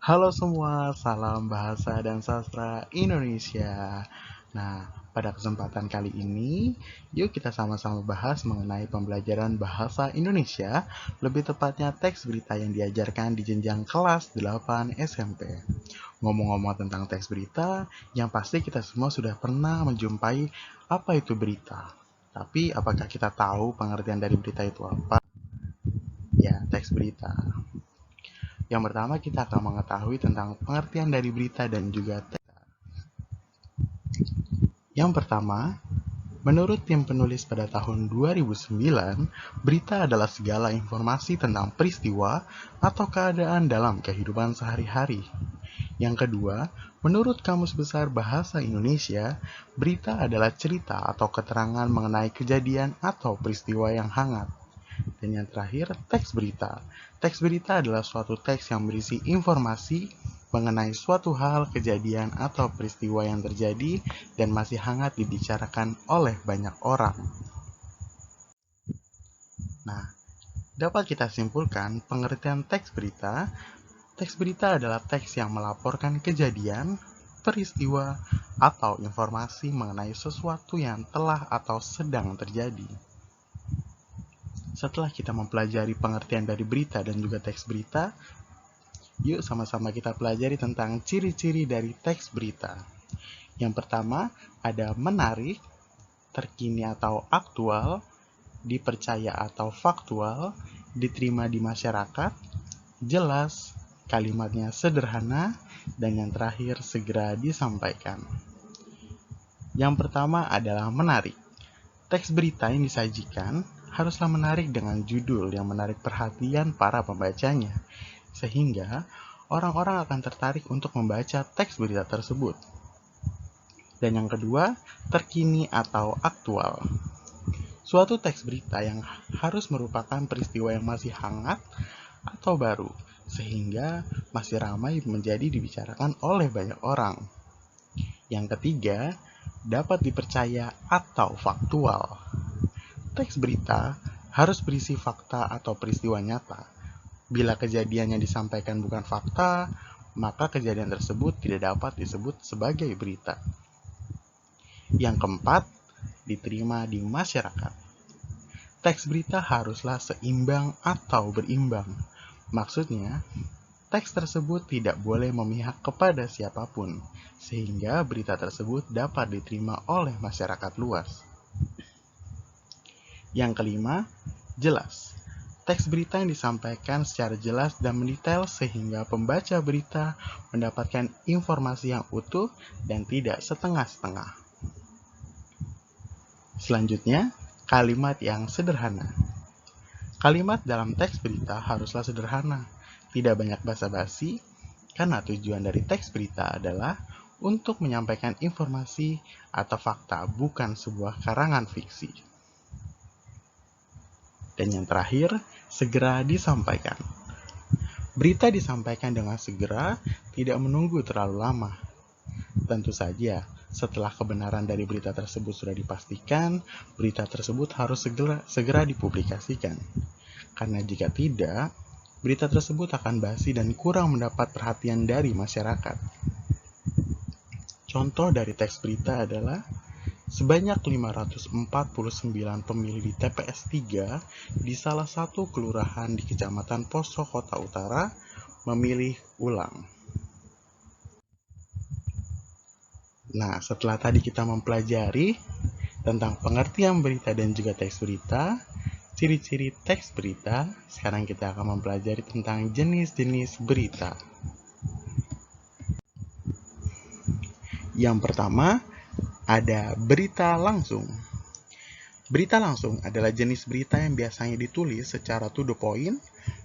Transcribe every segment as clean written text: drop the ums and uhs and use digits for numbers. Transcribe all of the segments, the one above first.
Halo semua, salam bahasa dan sastra Indonesia. Nah, pada kesempatan kali ini, yuk kita sama-sama bahas mengenai pembelajaran bahasa Indonesia, lebih tepatnya teks berita yang diajarkan di jenjang kelas 8 SMP. Ngomong-ngomong tentang teks berita, yang pasti kita semua sudah pernah menjumpai apa itu berita. Tapi, apakah kita tahu pengertian dari berita itu apa? Ya, teks berita. Yang pertama, kita akan mengetahui tentang pengertian dari berita dan juga teks. Yang pertama, menurut tim penulis pada tahun 2009, berita adalah segala informasi tentang peristiwa atau keadaan dalam kehidupan sehari-hari. Yang kedua, menurut Kamus Besar Bahasa Indonesia, berita adalah cerita atau keterangan mengenai kejadian atau peristiwa yang hangat. Dan yang terakhir, teks berita. Teks berita adalah suatu teks yang berisi informasi mengenai suatu hal, kejadian, atau peristiwa yang terjadi dan masih hangat dibicarakan oleh banyak orang. Nah, dapat kita simpulkan pengertian teks berita. Teks berita adalah teks yang melaporkan kejadian, peristiwa, atau informasi mengenai sesuatu yang telah atau sedang terjadi. Setelah kita mempelajari pengertian dari berita dan juga teks berita, yuk sama-sama kita pelajari tentang ciri-ciri dari teks berita. Yang pertama, ada menarik, terkini atau aktual, dipercaya atau faktual, diterima di masyarakat, jelas, kalimatnya sederhana, dan yang terakhir segera disampaikan. Yang pertama adalah menarik. Teks berita yang disajikan haruslah menarik dengan judul yang menarik perhatian para pembacanya, sehingga orang-orang akan tertarik untuk membaca teks berita tersebut. Dan yang kedua, terkini atau aktual. Suatu teks berita yang harus merupakan peristiwa yang masih hangat atau baru, sehingga masih ramai menjadi dibicarakan oleh banyak orang. Yang ketiga, dapat dipercaya atau faktual. Teks berita harus berisi fakta atau peristiwa nyata. Bila kejadian yang disampaikan bukan fakta, maka kejadian tersebut tidak dapat disebut sebagai berita. Yang keempat, diterima di masyarakat. Teks berita haruslah seimbang atau berimbang. Maksudnya, teks tersebut tidak boleh memihak kepada siapapun, sehingga berita tersebut dapat diterima oleh masyarakat luas. Yang kelima, jelas. Teks berita yang disampaikan secara jelas dan mendetail sehingga pembaca berita mendapatkan informasi yang utuh dan tidak setengah-setengah. Selanjutnya, kalimat yang sederhana. Kalimat dalam teks berita haruslah sederhana, tidak banyak basa-basi, karena tujuan dari teks berita adalah untuk menyampaikan informasi atau fakta, bukan sebuah karangan fiksi. Dan yang terakhir, segera disampaikan. Berita disampaikan dengan segera, tidak menunggu terlalu lama. Tentu saja, setelah kebenaran dari berita tersebut sudah dipastikan, berita tersebut harus segera dipublikasikan. Karena jika tidak, berita tersebut akan basi dan kurang mendapat perhatian dari masyarakat. Contoh dari teks berita adalah sebanyak 549 pemilih di TPS 3 di salah satu kelurahan di Kecamatan Poso, Kota Utara, memilih ulang. Nah, setelah tadi kita mempelajari tentang pengertian berita dan juga teks berita, ciri-ciri teks berita, sekarang kita akan mempelajari tentang jenis-jenis berita. Yang pertama, ada berita langsung. Berita langsung adalah jenis berita yang biasanya ditulis secara to the point,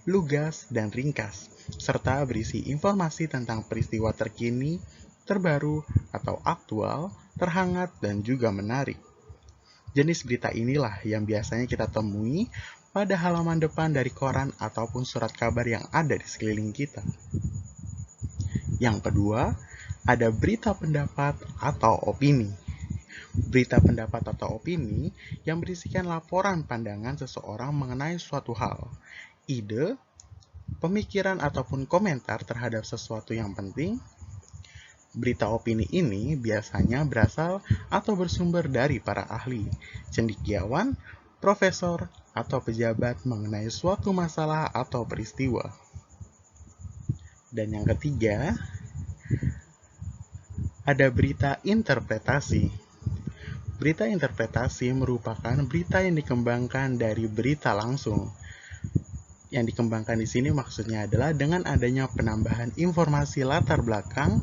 lugas, dan ringkas, serta berisi informasi tentang peristiwa terkini, terbaru, atau aktual, terhangat, dan juga menarik. Jenis berita inilah yang biasanya kita temui pada halaman depan dari koran ataupun surat kabar yang ada di sekeliling kita. Yang kedua, ada berita pendapat atau opini. Berita pendapat atau opini yang berisikan laporan pandangan seseorang mengenai suatu hal, ide, pemikiran ataupun komentar terhadap sesuatu yang penting. Berita opini ini biasanya berasal atau bersumber dari para ahli, cendekiawan, profesor, atau pejabat mengenai suatu masalah atau peristiwa. Dan yang ketiga, ada berita interpretasi. Berita interpretasi merupakan berita yang dikembangkan dari berita langsung. Yang dikembangkan di sini maksudnya adalah dengan adanya penambahan informasi latar belakang,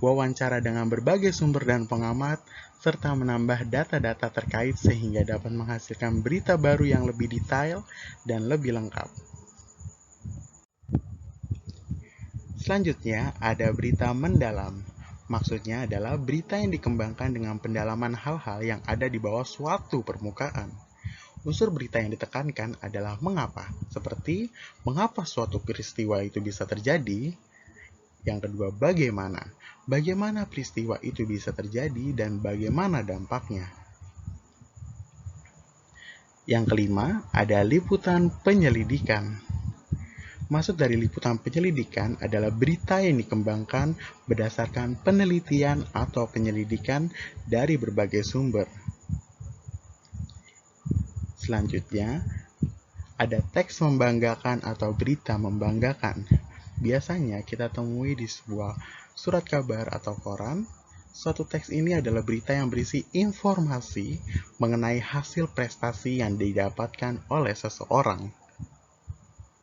wawancara dengan berbagai sumber dan pengamat, serta menambah data-data terkait sehingga dapat menghasilkan berita baru yang lebih detail dan lebih lengkap. Selanjutnya ada berita mendalam. Maksudnya adalah berita yang dikembangkan dengan pendalaman hal-hal yang ada di bawah suatu permukaan. Unsur berita yang ditekankan adalah mengapa, seperti mengapa suatu peristiwa itu bisa terjadi. Yang kedua, bagaimana. Bagaimana peristiwa itu bisa terjadi dan bagaimana dampaknya. Yang kelima, ada liputan penyelidikan. Maksud dari liputan penyelidikan adalah berita yang dikembangkan berdasarkan penelitian atau penyelidikan dari berbagai sumber. Selanjutnya, ada teks membanggakan atau berita membanggakan. Biasanya kita temui di sebuah surat kabar atau koran. Suatu teks ini adalah berita yang berisi informasi mengenai hasil prestasi yang didapatkan oleh seseorang.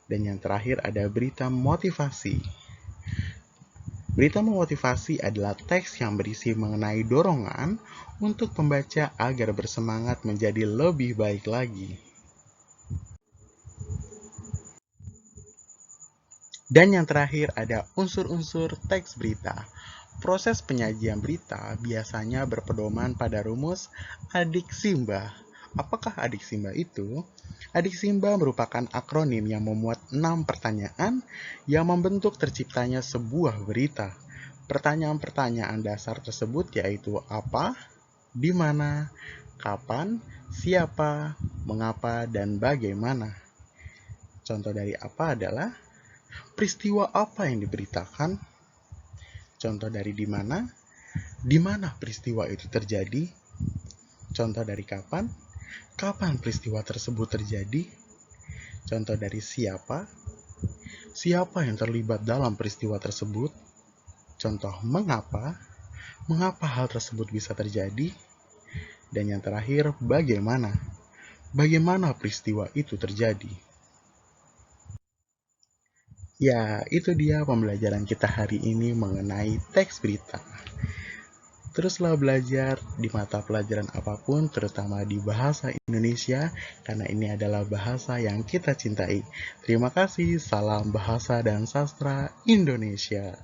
Dan yang terakhir ada berita motivasi. Berita memotivasi adalah teks yang berisi mengenai dorongan untuk pembaca agar bersemangat menjadi lebih baik lagi. Dan yang terakhir ada unsur-unsur teks berita. Proses penyajian berita biasanya berpedoman pada rumus Adik-Simba. Apakah Adik-Simba itu? Adik-Simba merupakan akronim yang memuat 6 pertanyaan yang membentuk terciptanya sebuah berita. Pertanyaan-pertanyaan dasar tersebut yaitu apa, di mana, kapan, siapa, mengapa, dan bagaimana. Contoh dari apa adalah peristiwa apa yang diberitakan. Contoh dari di mana peristiwa itu terjadi. Contoh dari kapan peristiwa tersebut terjadi. Contoh dari siapa yang terlibat dalam peristiwa tersebut. Contoh mengapa hal tersebut bisa terjadi. Dan yang terakhir, bagaimana peristiwa itu terjadi. Ya, itu dia pembelajaran kita hari ini mengenai teks berita. Teruslah belajar di mata pelajaran apapun, terutama di bahasa Indonesia, karena ini adalah bahasa yang kita cintai. Terima kasih, salam bahasa dan sastra Indonesia.